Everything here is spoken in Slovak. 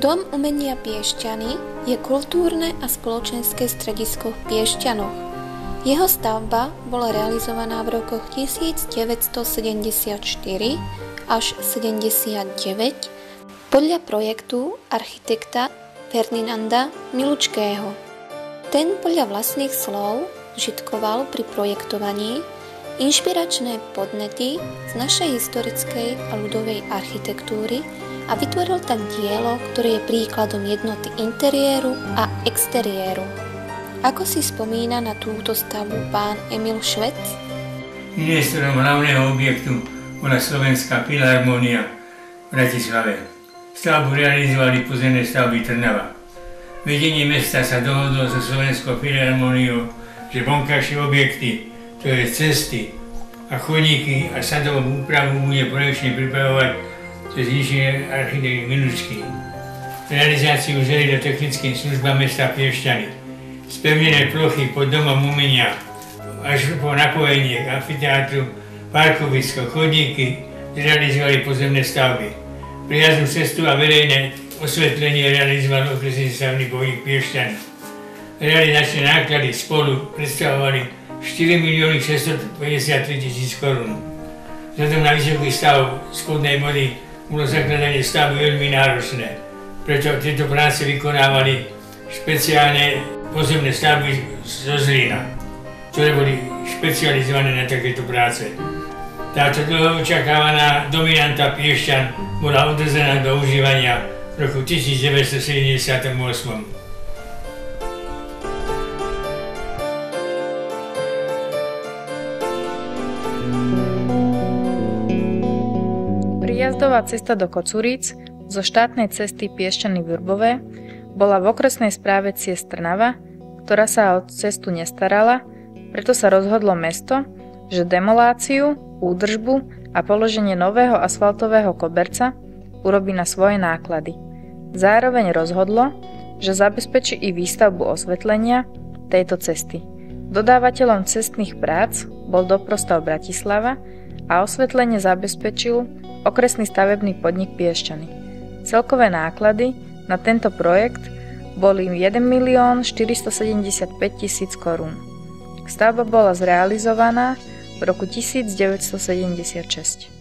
Dom umenia Piešťany je kultúrne a spoločenské stredisko v Piešťanoch. Jeho stavba bola realizovaná v rokoch 1974 až 79 podľa projektu architekta Ferdinanda Milučkého. Ten podľa vlastných slov žitkoval pri projektovaní inšpiračné podnety z našej historickej a ľudovej architektúry a vytvoril tak dielo, ktoré je príkladom jednoty interiéru a exteriéru. Ako si spomína na túto stavbu pán Emil Švec? Investorom hlavného objektu bola Slovenská filharmónia v Bratislave. Stavbu realizovali Pozemné stavby Trnava. Vedenie mesta sa dohodlo so Slovenskou filharmóniou, že vonkajšie objekty, to je cesty a chodníky a sadovú úpravu bude projekčne pripravovať cez inžinier architekt Milučký. Realizáciu želí do technickým službám mesta Piešťany. Spevnené plochy pod domom umenia až po napojenie amfiteátru, parkovisko, chodníky zrealizovali Pozemné stavby. Prijaznú cestu a verejné osvetlenie realizoval okresný stavebný podnik Piešťany. Realizačné náklady spolu predstavovali 4 653 000 korún. Vzhľadom na vysoký stav spodnej vody bolo zakladanie stavby veľmi náročné. Preto tieto práce vykonávali špeciálne pozemné stavby zo Zlína, ktoré boli špecializované na takéto práce. Táto dlho očakávaná dominanta Piešťan bola odovzdaná do užívania v roku 1978. Prijazdová cesta do Kocúric zo štátnej cesty Piešťany-Vrbové bola v okresnej správe ciest Trnava, ktorá sa o cestu nestarala, preto sa rozhodlo mesto, že demoláciu, údržbu a položenie nového asfaltového koberca urobí na svoje náklady. Zároveň rozhodlo, že zabezpečí i výstavbu osvetlenia tejto cesty. Dodávateľom cestných prác bol Doprostav Bratislava a osvetlenie zabezpečil okresný stavebný podnik Piešťany. Celkové náklady na tento projekt boli 1 475 000 korún. Stavba bola zrealizovaná v roku 1976.